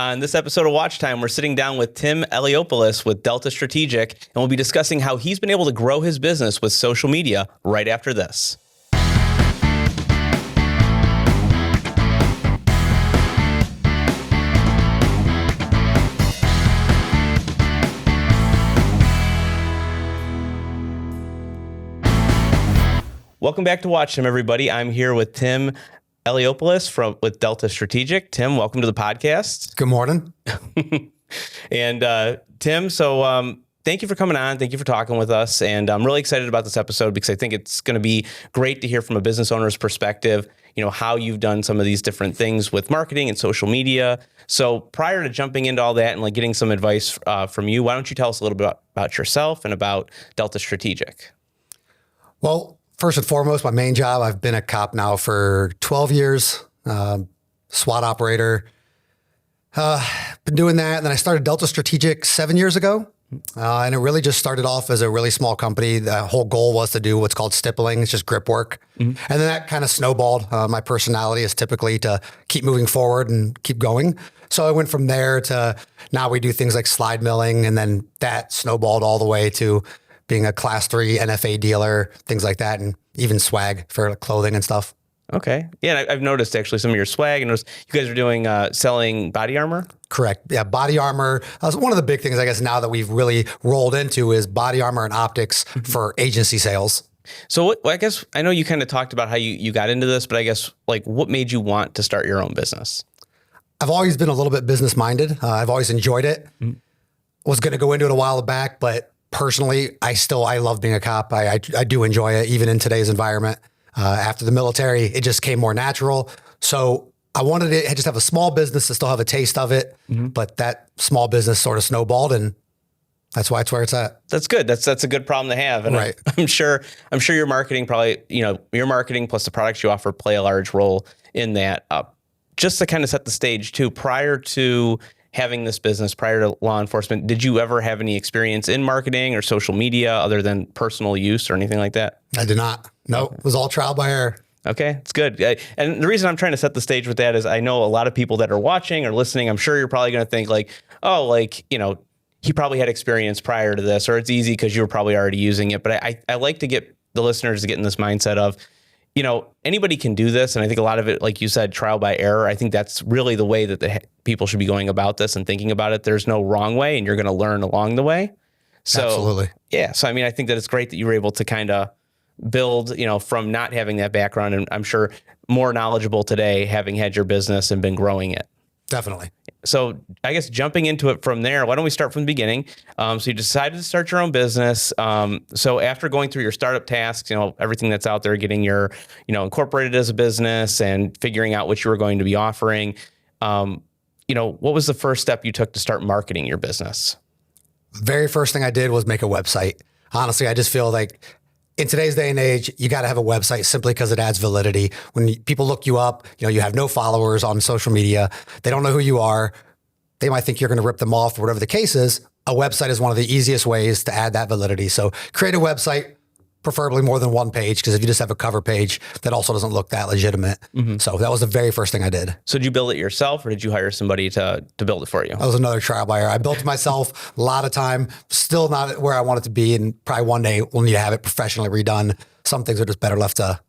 On this episode of Watch Time, we're sitting down with Tim Eliopoulos with Delta Strategic, and we'll be discussing how he's been able to grow his business with social media right after this. Welcome back to Watch Time, everybody. I'm here with Tim Eliopoulos with Delta Strategic. Tim, welcome to the podcast. Good morning. And Tim, thank you for coming on. Thank you for talking with us. And I'm really excited about this episode because I think it's going to be great to hear from a business owner's perspective, how you've done some of these different things with marketing and social media. So prior to jumping into all that and getting some advice from you, why don't you tell us a little bit about yourself and about Delta Strategic? Well, first and foremost, my main job, I've been a cop now for 12 years, SWAT operator. Been doing that. And then I started Delta Strategic 7 years ago. And it really just started off as a really small company. The whole goal was to do what's called stippling. It's just grip work. Mm-hmm. And then that kind of snowballed. My personality is typically to keep moving forward and keep going. So I went from there to now we do things like slide milling. And then that snowballed all the way to being a class 3 NFA dealer, things like that, and even swag for clothing and stuff. Okay. Yeah, and I've noticed actually some of your swag, and you guys are doing selling body armor? Correct. Yeah, body armor. One of the big things, I guess, now that we've really rolled into is body armor and optics for agency sales. So I guess, I know you kind of talked about how you got into this, but I guess what made you want to start your own business? I've always been a little bit business minded. I've always enjoyed it. Mm-hmm. Was going to go into it a while back, but personally, I love being a cop. I do enjoy it, even in today's environment. After the military, it just came more natural. So I wanted to just have a small business to still have a taste of it. Mm-hmm. But that small business sort of snowballed, and that's why it's where it's at. That's good. That's a good problem to have. And right. I'm sure your marketing probably, your marketing plus the products you offer play a large role in that. Just to kind of set the stage too, prior to having this business, prior to law enforcement, did you ever have any experience in marketing or social media other than personal use or anything like that? I did not. No, It was all trial by error. Okay, it's good. And the reason I'm trying to set the stage with that is I know a lot of people that are watching or listening, I'm sure you're probably going to think he probably had experience prior to this, or it's easy because you were probably already using it. But I like to get the listeners to get in this mindset of, anybody can do this. And I think a lot of it, like you said, trial by error. I think that's really the way that the people should be going about this and thinking about it. There's no wrong way, and you're going to learn along the way. So, absolutely. Yeah. So, I think that it's great that you were able to kind of build, from not having that background. And I'm sure more knowledgeable today, having had your business and been growing it. Definitely. So I guess jumping into it from there, why don't we start from the beginning? So you decided to start your own business. So after going through your startup tasks, everything that's out there, getting your, incorporated as a business and figuring out what you were going to be offering, what was the first step you took to start marketing your business? Very first thing I did was make a website. Honestly, I just feel like in today's day and age, you got to have a website simply because it adds validity. When people look you up, you have no followers on social media. They don't know who you are. They might think you're going to rip them off or whatever the case is. A website is one of the easiest ways to add that validity. So create a website, preferably more than one page, because if you just have a cover page, that also doesn't look that legitimate. Mm-hmm. So that was the very first thing I did. So did you build it yourself, or did you hire somebody to build it for you? That was another trial by error. I built it myself, a lot of time, still not where I want it to be. And probably one day we'll need to have it professionally redone. Some things are just better left to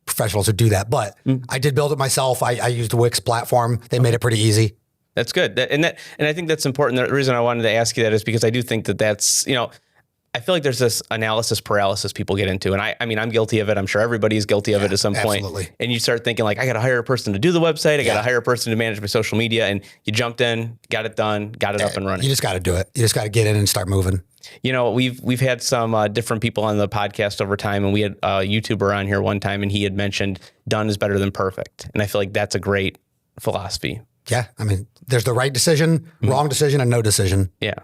professionals who do that. But I did build it myself. I used the Wix platform. They made it pretty easy. That's good. And I think that's important. The reason I wanted to ask you that is because I do think that's, I feel like there's this analysis paralysis people get into. And I'm guilty of it. I'm sure everybody is guilty of it at some point. Absolutely. And you start thinking I got to hire a person to do the website. I got to hire a person to manage my social media. And you jumped in, got it done, got it up and running. You just got to do it. You just got to get in and start moving. We've had some different people on the podcast over time, and we had a YouTuber on here one time, and he had mentioned done is better than perfect. And I feel like that's a great philosophy. Yeah. There's the right decision, wrong decision, and no decision. Yeah.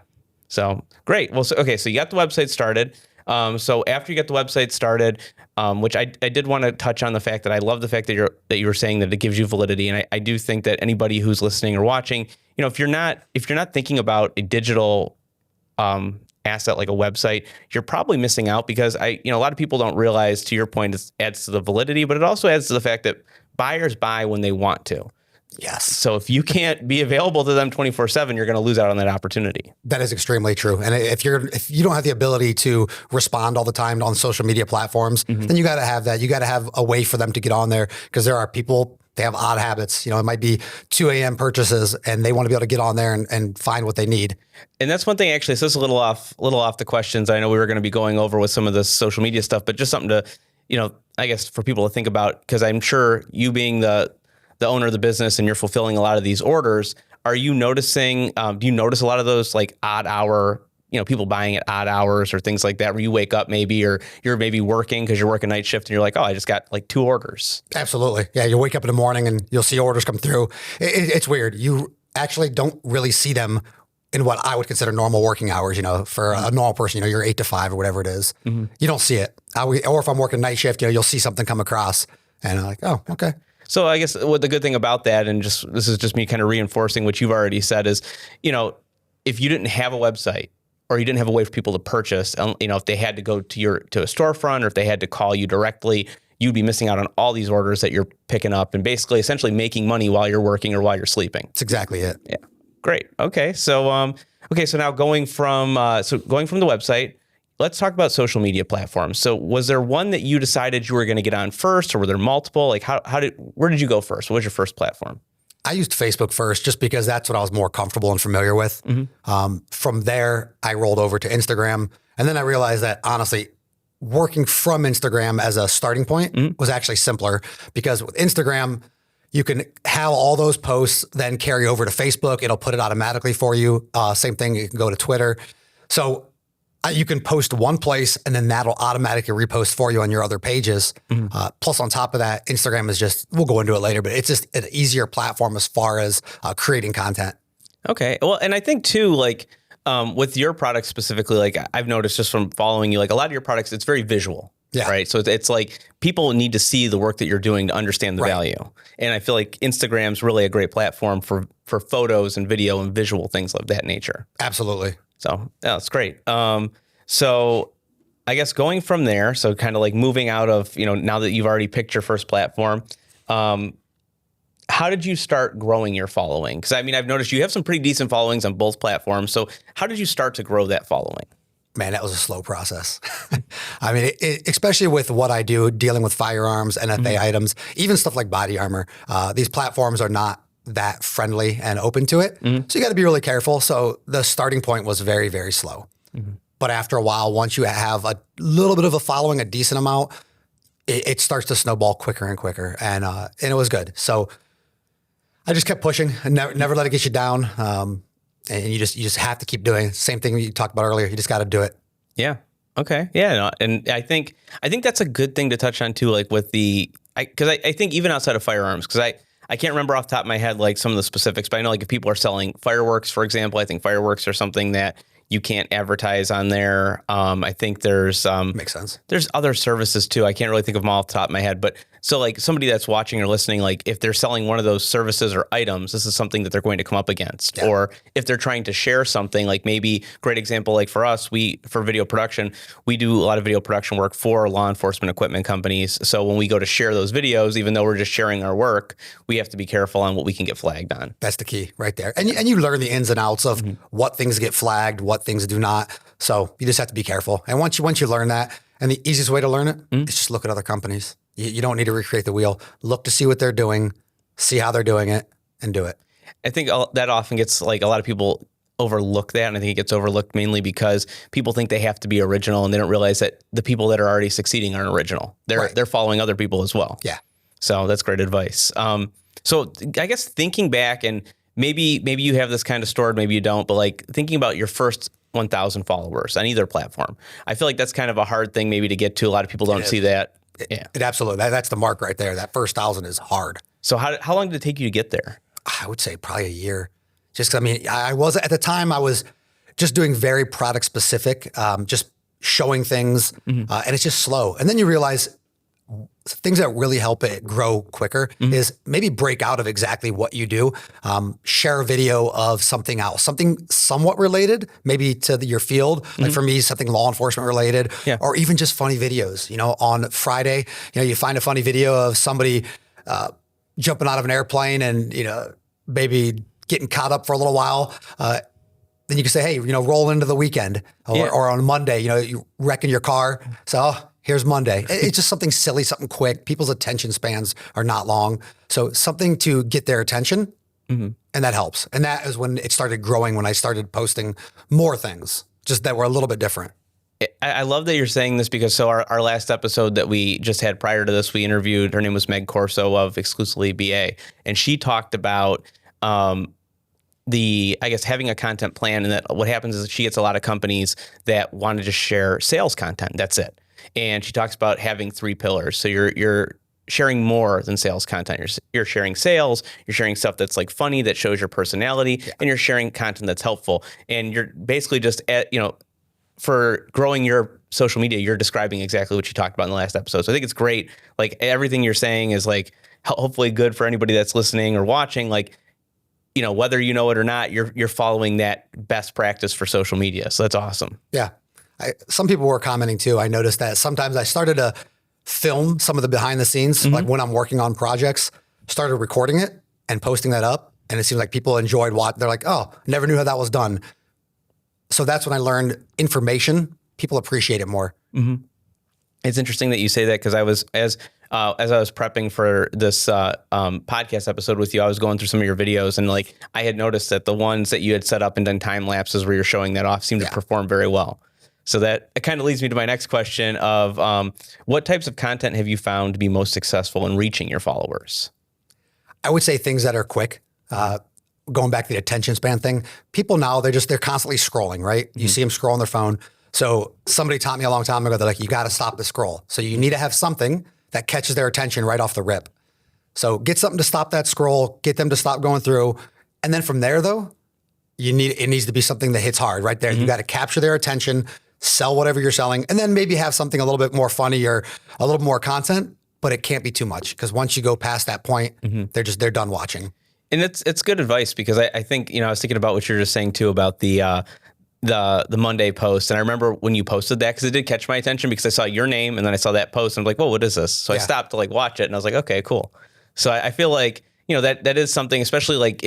So great. Well, so you got the website started. So after you get the website started, which I did want to touch on the fact that I love the fact that you were saying that it gives you validity. And I do think that anybody who's listening or watching, if you're not thinking about a digital, asset like a website, you're probably missing out because a lot of people don't realize, to your point, it adds to the validity, but it also adds to the fact that buyers buy when they want to. Yes. So if you can't be available to them 24/7, you're going to lose out on that opportunity. That is extremely true. And if you don't have the ability to respond all the time on social media platforms, then you got to have that. You got to have a way for them to get on there, because there are people, they have odd habits. It might be 2 a.m. purchases and they want to be able to get on there and find what they need. And that's one thing, actually. So it's a little off the questions. I know we were going to be going over with some of this social media stuff, but just something to, I guess for people to think about, because I'm sure you being the owner of the business and you're fulfilling a lot of these orders, are you noticing, do you notice a lot of those like odd hour, people buying at odd hours or things like that, where you wake up maybe, or you're maybe working because you're working night shift and you're like, oh, I just got like 2 orders. Absolutely. Yeah. You wake up in the morning and you'll see orders come through. It's weird. You actually don't really see them in what I would consider normal working hours, for a normal person, you're 8 to 5 or whatever it is. You don't see it. Or if I'm working night shift, you'll see something come across and I'm like, oh, okay. So I guess what the good thing about that, and this is just me kind of reinforcing what you've already said, is, if you didn't have a website or you didn't have a way for people to purchase, if they had to go to a storefront or if they had to call you directly, you'd be missing out on all these orders that you're picking up and basically essentially making money while you're working or while you're sleeping. That's exactly it. Yeah. Great. Okay. So, so now going from the website, let's talk about social media platforms. So was there one that you decided you were going to get on first, or were there multiple? Like where did you go first? What was your first platform? I used Facebook first just because that's what I was more comfortable and familiar with. From there, I rolled over to Instagram. And then I realized that honestly, working from Instagram as a starting point was actually simpler, because with Instagram, you can have all those posts then carry over to Facebook. It'll put it automatically for you. Same thing, you can go to Twitter. So you can post one place and then that'll automatically repost for you on your other pages. Plus on top of that, Instagram is just, we'll go into it later, but it's just an easier platform as far as creating content. Okay. Well, and I think too, like with your product specifically, like I've noticed just from following you, like a lot of your products, it's very visual. Yeah. Right. So it's like people need to see the work that you're doing to understand the value. And I feel like Instagram's really a great platform for photos and video and visual things of that nature. Absolutely. So yeah, that's great. So I guess going from there, so kind of like moving out of, now that you've already picked your first platform, how did you start growing your following? Because I've noticed you have some pretty decent followings on both platforms. So how did you start to grow that following? Man, that was a slow process. Especially with what I do, dealing with firearms, NFA items, even stuff like body armor. These platforms are not that friendly and open to it. So you got to be really careful. So the starting point was very, very slow. But after a while, once you have a little bit of a following, a decent amount, it starts to snowball quicker and quicker. And it was good. So I just kept pushing and never let it get you down. And you just have to keep doing it. Same thing you talked about earlier. You just got to do it. Yeah. Okay. Yeah. No, and I think that's a good thing to touch on too, like with because I think even outside of firearms, because I can't remember off the top of my head, like some of the specifics, but I know like if people are selling fireworks, for example, I think fireworks are something that you can't advertise on there. I think there's makes sense. There's other services too. I can't really think of them off the top of my head, but so like somebody that's watching or listening, like if they're selling one of those services or items, this is something that they're going to come up against. Yeah. Or if they're trying to share something, like maybe great example, like for us, for video production, we do a lot of video production work for law enforcement equipment companies. So when we go to share those videos, even though we're just sharing our work, we have to be careful on what we can get flagged on. That's the key right there. And you learn the ins and outs of what things get flagged, what things do not. So you just have to be careful. And once you learn that, and the easiest way to learn it is just look at other companies. You don't need to recreate the wheel. Look to see what they're doing, see how they're doing it, and do it. I think that often gets, like, a lot of people overlook that. And I think it gets overlooked mainly because people think they have to be original and they don't realize that the people that are already succeeding aren't original. They're following other people as well. Yeah. So that's great advice. So I guess thinking back, and maybe you have this kind of stored, maybe you don't, but like thinking about your first 1,000 followers on either platform, I feel like that's kind of a hard thing maybe to get to. A lot of people don't see that. Yeah, it absolutely. That's the mark right there. That first 1,000 is hard. So how long did it take you to get there? I would say probably a year. Just 'cause, I was at the time I was just doing very product specific, just showing things, and it's just slow. And then you realize things that really help it grow quicker is maybe break out of exactly what you do. Share a video of something else, something somewhat related, maybe to your field. Like for me, something law enforcement related, or even just funny videos. On Friday, you find a funny video of somebody jumping out of an airplane and, maybe getting caught up for a little while. Then you can say, hey, roll into the weekend or on Monday, you wrecking your car. So here's Monday. It's just something silly, something quick. People's attention spans are not long. So something to get their attention. And that helps. And that is when it started growing, when I started posting more things, just that were a little bit different. I love that you're saying this because our last episode that we just had prior to this, we interviewed, her name was Meg Corso of Exclusively BA. And she talked about having a content plan, and that what happens is she gets a lot of companies that want to just share sales content. That's it. And she talks about having 3 pillars. So you're sharing more than sales content. You're sharing sales, you're sharing stuff that's like funny, that shows your personality, and you're sharing content that's helpful. And you're basically just for growing your social media, you're describing exactly what you talked about in the last episode. So I think it's great. Like everything you're saying is like hopefully good for anybody that's listening or watching. Like, whether you know it or not, you're following that best practice for social media. So that's awesome. Yeah. Some people were commenting too. I noticed that sometimes I started to film some of the behind the scenes, like when I'm working on projects, started recording it and posting that up. And it seems like people enjoyed what they're like, oh, never knew how that was done. So that's when I learned information. People appreciate it more. It's interesting that you say that because I was, as I was prepping for this podcast episode with you, I was going through some of your videos, and like I had noticed that the ones that you had set up and done time lapses where you're showing that off seemed to perform very well. So that it kind of leads me to my next question of what types of content have you found to be most successful in reaching your followers? I would say things that are quick. Going back to the attention span thing, people now, they're constantly scrolling, right? You see them scroll on their phone. So somebody taught me a long time ago, they're like, you got to stop the scroll. So you need to have something that catches their attention right off the rip. So get something to stop that scroll, get them to stop going through. And then from there though, it needs to be something that hits hard right there. You got to capture their attention, sell whatever you're selling, and then maybe have something a little bit more funny or a little more content, but it can't be too much because once you go past that point, they're done watching. And it's good advice because I think, I was thinking about what you're just saying too about the Monday post. And I remember when you posted that, because it did catch my attention because I saw your name and then I saw that post and I'm like, whoa, what is this? So I stopped to like watch it and I was like, okay, cool. So I feel like, that is something, especially like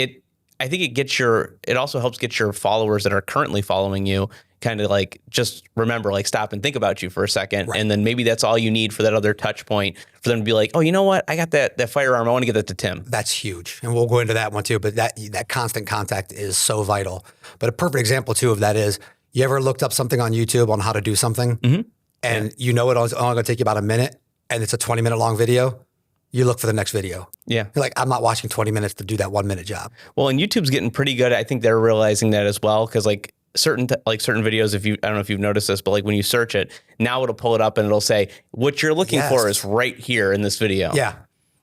I think it also helps get your followers that are currently following you kind of like just remember, like stop and think about you for a second. Right. And then maybe that's all you need for that other touch point for them to be like, oh, you know what? I got that firearm. I want to get that to Tim. That's huge. And we'll go into that one too. But that constant contact is so vital. But a perfect example too of that is, you ever looked up something on YouTube on how to do something and it's only going to take you about a minute and it's a 20-minute long video? You look for the next video. Yeah. You're like, I'm not watching 20 minutes to do that 1 minute job. Well, and YouTube's getting pretty good. I think they're realizing that as well. Cause like certain videos, I don't know if you've noticed this, but like when you search it, now it'll pull it up and it'll say, what you're looking for is right here in this video. Yeah.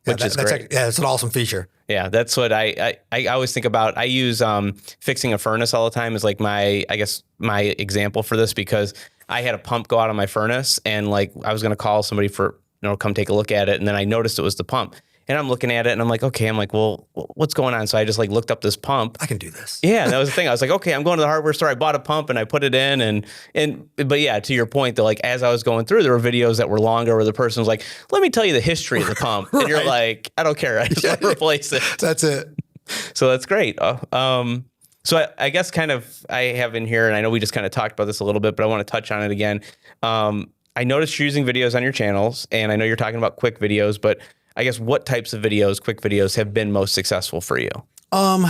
Which is great. It's an awesome feature. Yeah. That's what I always think about. I use fixing a furnace all the time as like my example for this, because I had a pump go out on my furnace and like I was going to call somebody for, come take a look at it. And then I noticed it was the pump. And I'm looking at it and I'm like, okay, well, what's going on? So I just like looked up this pump. I can do this. Yeah, that was the thing. I was like, okay, I'm going to the hardware store. I bought a pump and I put it in. But yeah, to your point, though, like as I was going through, there were videos that were longer where the person was like, let me tell you the history of the pump. Right. And you're like, I don't care. I just want to replace it. That's it. So that's great. So I guess kind of I have in here, and I know we just kind of talked about this a little bit, but I want to touch on it again. I noticed you're using videos on your channels, and I know you're talking about quick videos, but I guess what types of videos, quick videos, have been most successful for you? From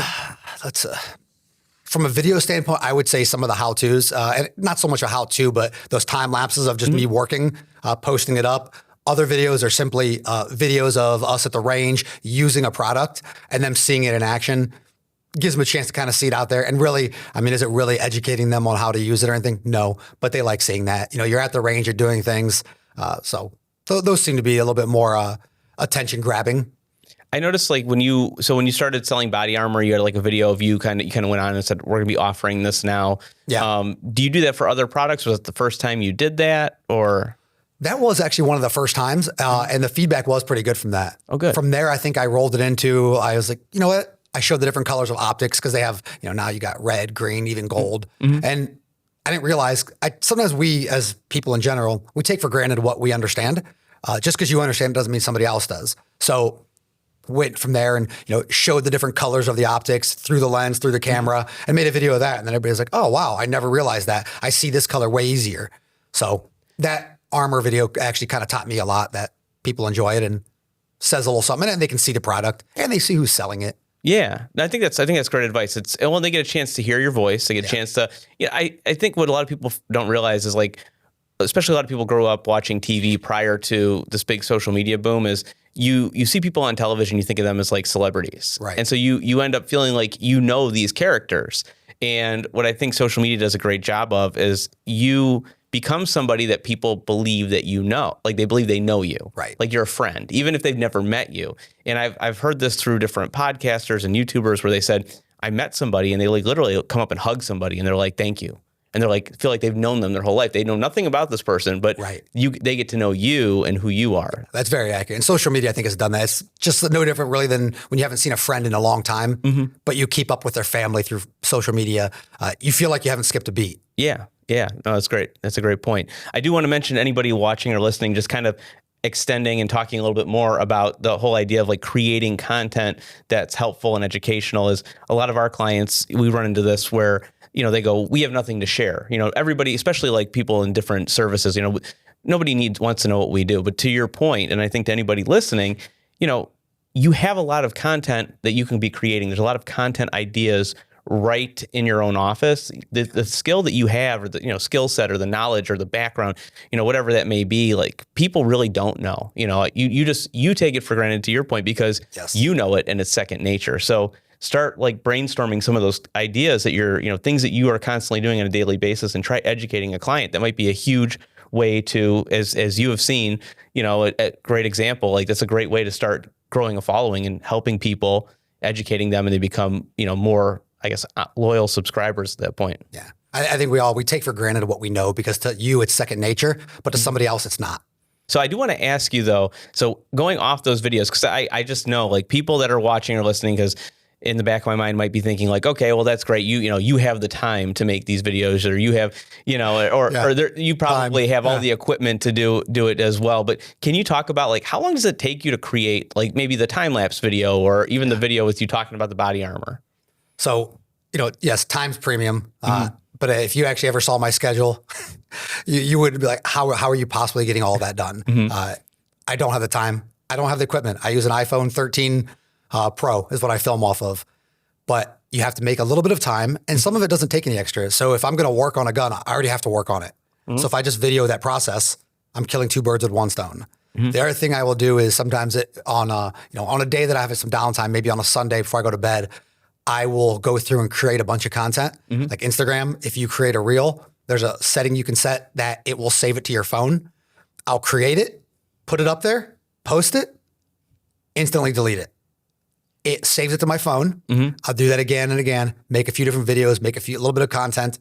a video standpoint, I would say some of the how-tos, and not so much a how-to, but those time lapses of just me working, posting it up. Other videos are simply videos of us at the range using a product and them seeing it in action. Gives them a chance to kind of see it out there. And really, is it really educating them on how to use it or anything? No, but they like seeing that. You're at the range, you're doing things. So those seem to be a little bit more attention grabbing. I noticed like when you started selling body armor, you had like a video of you kind of went on and said, we're gonna be offering this now. Yeah. Do you do that for other products? Was it the first time you did that, or? That was actually one of the first times. And the feedback was pretty good from that. Oh, good. From there, I think I rolled it into, I was like, you know what? I showed the different colors of optics because they have, now you got red, green, even gold. And I didn't realize, sometimes we as people in general, we take for granted what we understand. Just because you understand doesn't mean somebody else does. So went from there and, showed the different colors of the optics through the lens, through the camera, and made a video of that. And then everybody's like, oh, wow, I never realized that. I see this color way easier. So that Armor video actually kind of taught me a lot, that people enjoy it and says a little something, and they can see the product and they see who's selling it. Yeah, I think that's great advice. It's when they get a chance to hear your voice, they get a chance to. I think what a lot of people don't realize is, like, especially a lot of people grow up watching TV prior to this big social media boom, is you see people on television, you think of them as like celebrities, right? And so you end up feeling like these characters. And what I think social media does a great job of is you become somebody that people believe that like they believe they know you, right? Like you're a friend, even if they've never met you. And I've heard this through different podcasters and YouTubers where they said, I met somebody and they like literally come up and hug somebody and they're like, thank you. And they're like, feel like they've known them their whole life. They know nothing about this person, but they get to know you and who you are. That's very accurate. And social media, I think, has done that. It's just no different really than when you haven't seen a friend in a long time, but you keep up with their family through social media. You feel like you haven't skipped a beat. Yeah. Yeah. No, that's great. That's a great point. I do want to mention anybody watching or listening, just kind of extending and talking a little bit more about the whole idea of like creating content that's helpful and educational. Is a lot of our clients, we run into this where, they go, we have nothing to share. Everybody, especially like people in different services, nobody wants to know what we do. But to your point, and I think to anybody listening, you have a lot of content that you can be creating. There's a lot of content ideas right in your own office. The skill that you have, or the skill set, or the knowledge, or the background, whatever that may be, like people really don't know. You take it for granted, to your point, because you know it and it's second nature. So start like brainstorming some of those ideas that you're, things that you are constantly doing on a daily basis, and try educating a client. That might be a huge way to, as you have seen, a great example. Like that's a great way to start growing a following and helping people, educating them, and they become, more, I guess, loyal subscribers at that point. Yeah. I think we take for granted what we know, because to you it's second nature, but to somebody else it's not. So I do want to ask you though, so going off those videos, because I just know like people that are watching or listening, because in the back of my mind might be thinking like, okay, well, that's great. You have the time to make these videos, or you have, you probably have all the equipment to do it as well. But can you talk about like, how long does it take you to create like maybe the time-lapse video, or even the video with you talking about the body armor? So, yes, time's premium. But if you actually ever saw my schedule, you would be like, how are you possibly getting all that done? I don't have the time. I don't have the equipment. I use an iPhone 13 Pro is what I film off of. But you have to make a little bit of time, and some of it doesn't take any extra. So if I'm going to work on a gun, I already have to work on it. So if I just video that process, I'm killing two birds with one stone. The other thing I will do is sometimes on a day that I have some downtime, maybe on a Sunday before I go to bed, I will go through and create a bunch of content. Like Instagram, if you create a reel, there's a setting you can set that it will save it to your phone. I'll create it, put it up there, post it, instantly delete it. It saves it to my phone. I'll do that again and again, make a few different videos, make a little bit of content,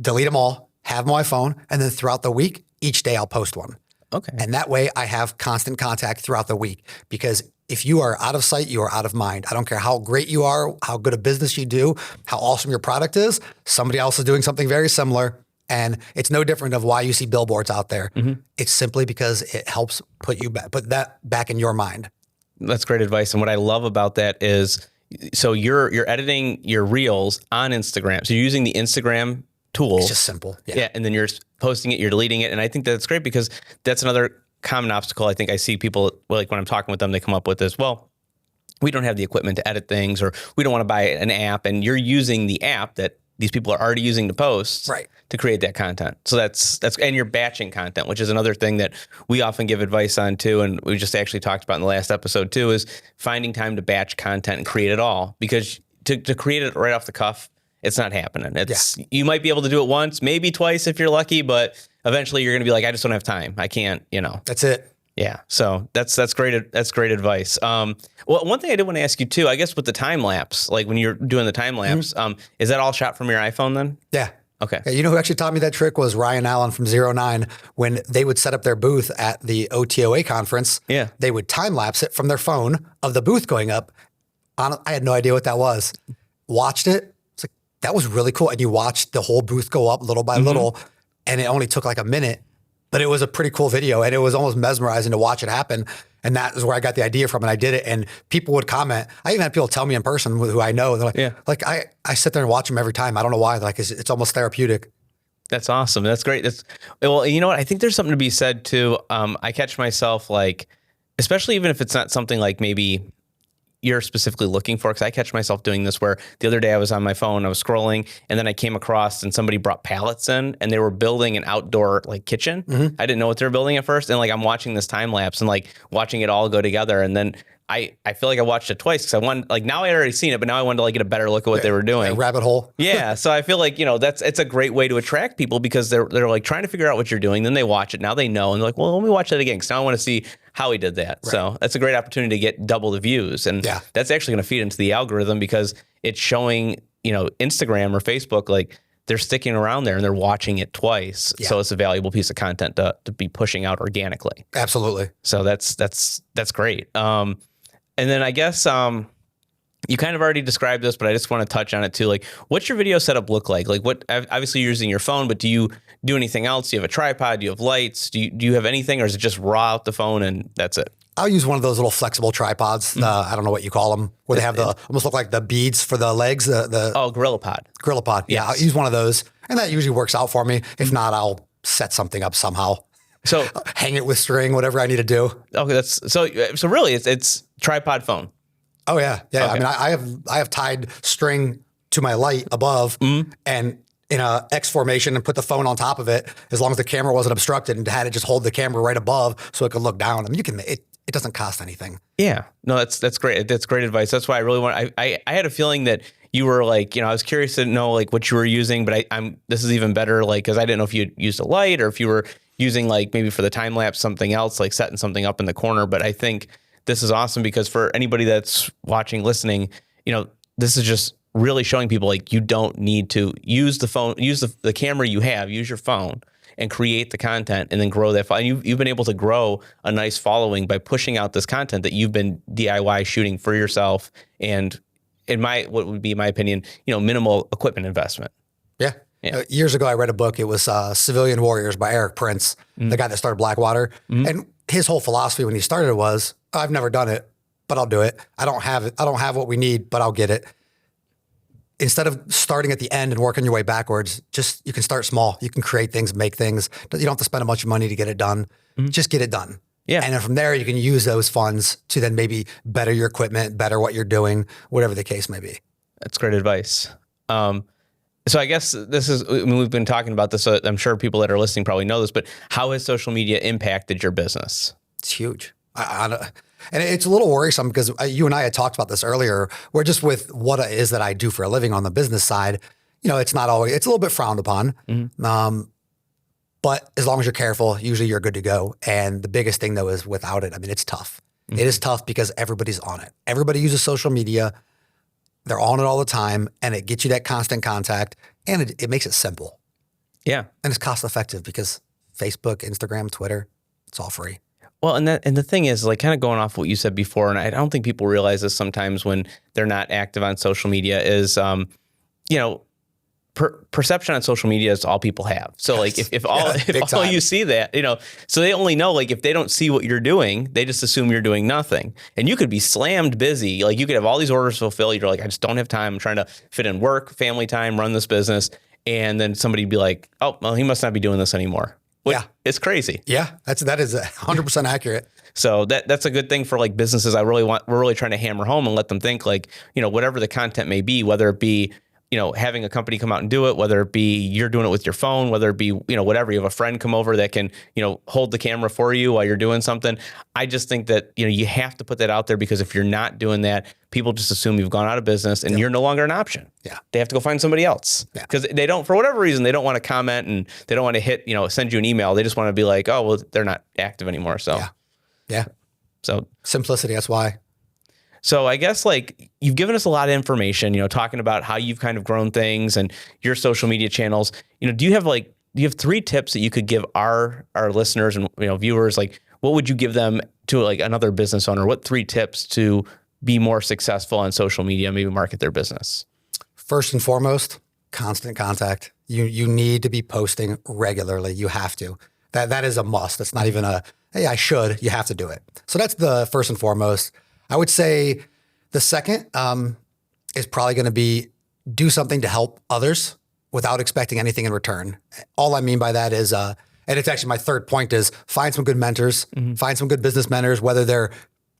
delete them all, have them on my phone, and then throughout the week, each day I'll post one. Okay. And that way I have constant contact throughout the week, because if you are out of sight, you are out of mind. I don't care how great you are, how good a business you do, how awesome your product is. Somebody else is doing something very similar. And it's no different of why you see billboards out there. It's simply because it helps put that back in your mind. That's great advice. And what I love about that is, so you're editing your reels on Instagram. So you're using the Instagram tool. It's just simple. Yeah. And then you're posting it, you're deleting it. And I think that's great, because that's another common obstacle I think I see people, like when I'm talking with them, they come up with is, well, we don't have the equipment to edit things, or we don't want to buy an app. And you're using the app that these people are already using to post to create that content. So that's, and you're batching content, which is another thing that we often give advice on too. And we just actually talked about in the last episode too, is finding time to batch content and create it all, because to create it right off the cuff, it's not happening. You might be able to do it once, maybe twice if you're lucky, but eventually you're going to be like, I just don't have time. I can't, That's it. Yeah. So that's great. That's great advice. Well, one thing I did want to ask you too, I guess with the time lapse, like when you're doing the time lapse, is that all shot from your iPhone then? Yeah. Okay. Yeah, who actually taught me that trick was Ryan Allen from 09. When they would set up their booth at the OTOA conference, they would time lapse it from their phone of the booth going up. I had no idea what that was. Watched it. It's like, that was really cool. And you watched the whole booth go up little by little, and it only took like a minute, but it was a pretty cool video, and it was almost mesmerizing to watch it happen. And that is where I got the idea from. And I did it. And people would comment. I even had people tell me in person who I know. They're like, like I sit there and watch them every time. I don't know why. Like it's almost therapeutic. That's awesome. That's great. Well, you know what? I think there's something to be said too. I catch myself like, especially even if it's not something like maybe you're specifically looking for, because I catch myself doing this where the other day I was on my phone, I was scrolling, and then I came across and somebody brought pallets in and they were building an outdoor like kitchen. I didn't know what they were building at first. And like I'm watching this time lapse and like watching it all go together. And then I feel like I watched it twice because I wanted, like, now I had already seen it, but now I wanted to like get a better look at what they were doing. A rabbit hole. Yeah. So I feel like, it's a great way to attract people because they're like trying to figure out what you're doing. Then they watch it. Now they know. And they're like, well, let me watch that again because now I want to see how he did that. Right. So that's a great opportunity to get double the views. And that's actually going to feed into the algorithm because it's showing, Instagram or Facebook, like they're sticking around there and they're watching it twice. Yeah. So it's a valuable piece of content to be pushing out organically. Absolutely. So that's great. And then I guess you kind of already described this, but I just want to touch on it too. Like, what's your video setup look like? Like, what? Obviously, you're using your phone, but do you do anything else? Do you have a tripod? Do you have lights? Do you have anything, or is it just raw out the phone and that's it? I'll use one of those little flexible tripods. I don't know what you call them, where they have almost look like the beads for the legs. GorillaPod. GorillaPod. Yeah, I'll use one of those, and that usually works out for me. If not, I'll set something up somehow. So hang it with string, whatever I need to do. Okay, so really it's tripod phone. Oh yeah. Okay. I mean, I have tied string to my light above and in a X formation and put the phone on top of it as long as the camera wasn't obstructed and had to just hold the camera right above so it could look down. I mean, it doesn't cost anything. Yeah. No, that's great. That's great advice. That's why I really want. I had a feeling that you were like, I was curious to know like what you were using, but this is even better, like, because I didn't know if you used a light or if you were using like maybe for the time lapse something else, like setting something up in the corner. But I think this is awesome because for anybody that's watching, listening, this is just really showing people like you don't need to use the phone, use the camera you have, use your phone and create the content and then grow that. And you've been able to grow a nice following by pushing out this content that you've been DIY shooting for yourself. And in what would be my opinion, minimal equipment investment. Yeah. Years ago, I read a book. It was Civilian Warriors by Eric Prince, the guy that started Blackwater. And his whole philosophy when he started was, I've never done it, but I'll do it. I don't have it. I don't have what we need, but I'll get it. Instead of starting at the end and working your way backwards, you can start small. You can create things, make things. You don't have to spend a bunch of money to get it done. Just get it done. Yeah. And then from there, you can use those funds to then maybe better your equipment, better what you're doing, whatever the case may be. That's great advice. So I guess we've been talking about this. So I'm sure people that are listening probably know this, but how has social media impacted your business? It's huge. And it's a little worrisome because you and I had talked about this earlier. We're just with what it is that I do for a living on the business side. It's not always, it's a little bit frowned upon. But as long as you're careful, usually you're good to go. And the biggest thing though is without it, I mean, it's tough. It is tough because everybody's on it. Everybody uses social media. They're on it all the time, and it gets you that constant contact, and it makes it simple. Yeah. And it's cost effective because Facebook, Instagram, Twitter, it's all free. Well, and the thing is, like, kind of going off what you said before, and I don't think people realize this sometimes when they're not active on social media is, perception on social media is all people have. So like if all you see that, so they only know, like, if they don't see what you're doing, they just assume you're doing nothing. And you could be slammed busy. Like you could have all these orders fulfilled. You're like, I just don't have time. I'm trying to fit in work, family time, run this business. And then somebody'd be like, oh, well, he must not be doing this anymore. It's crazy. Yeah. That is 100% accurate. So that's a good thing for like businesses. We're really trying to hammer home and let them think like, whatever the content may be, whether it be, having a company come out and do it, whether it be you're doing it with your phone, whether it be, whatever, you have a friend come over that can, hold the camera for you while you're doing something. I just think that, you have to put that out there because if you're not doing that, people just assume you've gone out of business and you're no longer an option. Yeah. They have to go find somebody else because they don't, for whatever reason, they don't want to comment and they don't want to hit, send you an email. They just want to be like, oh, well, they're not active anymore. So, yeah. So simplicity, that's why. So I guess like you've given us a lot of information, talking about how you've kind of grown things and your social media channels. Do you have 3 tips that you could give our listeners and viewers? Like, what would you give them to like another business owner? What 3 tips to be more successful on social media, maybe market their business? First and foremost, constant contact. You need to be posting regularly. You have to. That is a must. It's not even hey, I should, you have to do it. So that's the first and foremost. I would say the second is probably going to be do something to help others without expecting anything in return. All I mean by that is, and it's actually my third point, is find some good mentors, find some good business mentors, whether they're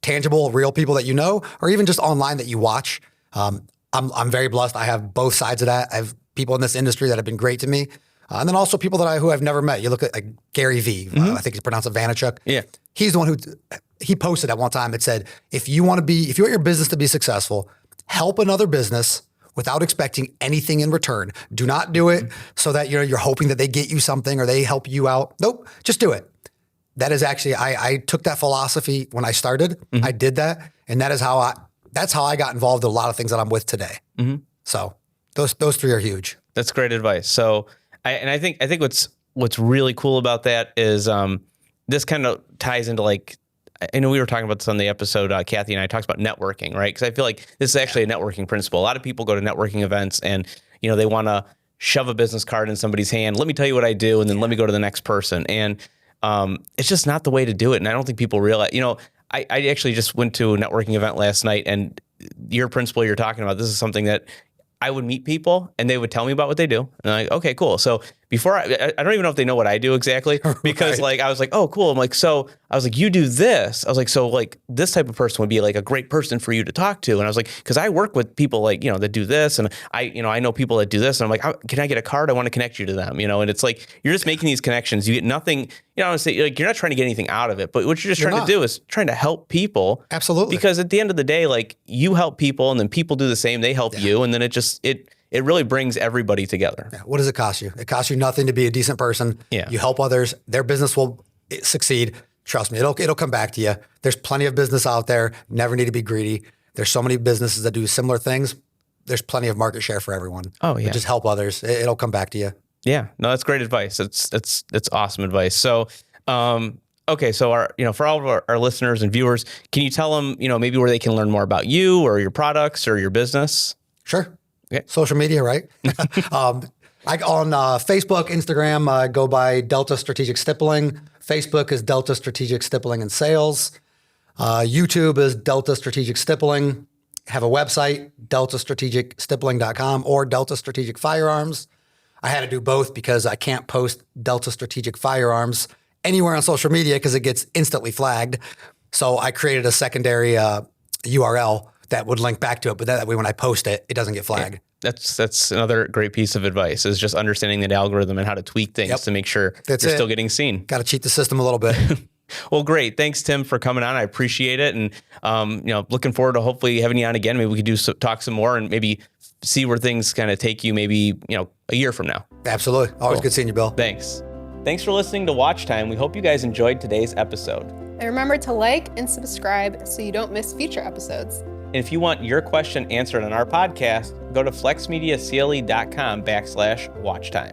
tangible, real people that you know, or even just online that you watch. I'm very blessed. I have both sides of that. I have people in this industry that have been great to me. And then also people who I've never met. You look at like Gary Vee, I think he's pronounced it Vaynerchuk. Yeah. He's the one he posted at one time. It said, if you want your business to be successful, help another business without expecting anything in return. Do not do it so that you're hoping that they get you something or they help you out. Nope, just do it. That is actually, I took that philosophy when I started. I did that. And that's how I got involved in a lot of things that I'm with today. So those three are huge. That's great advice. So I think what's really cool about that is this kind of ties into like, I know we were talking about this on the episode, Kathy and I talked about networking, right? Because I feel like this is actually a networking principle. A lot of people go to networking events and, they want to shove a business card in somebody's hand. Let me tell you what I do. And then let me go to the next person. And it's just not the way to do it. And I don't think people realize, I actually just went to a networking event last night, and your principle you're talking about, this is something that I would meet people and they would tell me about what they do. And I'm like, okay, cool. So before I don't even know if they know what I do exactly, because Right. I was like, oh, cool. I'm like, so I was like, you do this. I was like, so like this type of person would be like a great person for you to talk to. And I was like, cause I work with people like, that do this. And I know people that do this. And I'm like, can I get a card? I want to connect you to them, and it's like, you're just making these connections. You get nothing, I would say like, you're not trying to get anything out of it, but what you're just trying to do is trying to help people. Absolutely. Because at the end of the day, like you help people and then people do the same, they help you. And then it really brings everybody together. Yeah. What does it cost you? It costs you nothing to be a decent person. Yeah. You help others. Their business will succeed. Trust me, it'll come back to you. There's plenty of business out there. Never need to be greedy. There's so many businesses that do similar things. There's plenty of market share for everyone. Oh, yeah. But just help others. It'll come back to you. Yeah, no, that's great advice. It's awesome advice. So, okay. So for all of our listeners and viewers, can you tell them, maybe where they can learn more about you or your products or your business? Sure. Okay. Social media, right? On Facebook, Instagram, I go by Delta Strategic Stippling. Facebook is Delta Strategic Stippling and Sales. YouTube is Delta Strategic Stippling. Have a website, deltastrategicstippling.com or Delta Strategic Firearms. I had to do both because I can't post Delta Strategic Firearms anywhere on social media because it gets instantly flagged. So I created a secondary URL that would link back to it, but that way when I post it, it doesn't get flagged. Yeah. That's another great piece of advice, is just understanding that algorithm and how to tweak things to make sure you're still getting seen. Got to cheat the system a little bit. Well, great. Thanks, Tim, for coming on. I appreciate it. And, looking forward to hopefully having you on again. Maybe we could talk some more and maybe see where things kind of take you maybe, a year from now. Absolutely. Always good seeing you, Bill. Thanks. Thanks for listening to Watch Time. We hope you guys enjoyed today's episode. And remember to like and subscribe so you don't miss future episodes. And if you want your question answered on our podcast, go to flexmediacle.com/watchtime.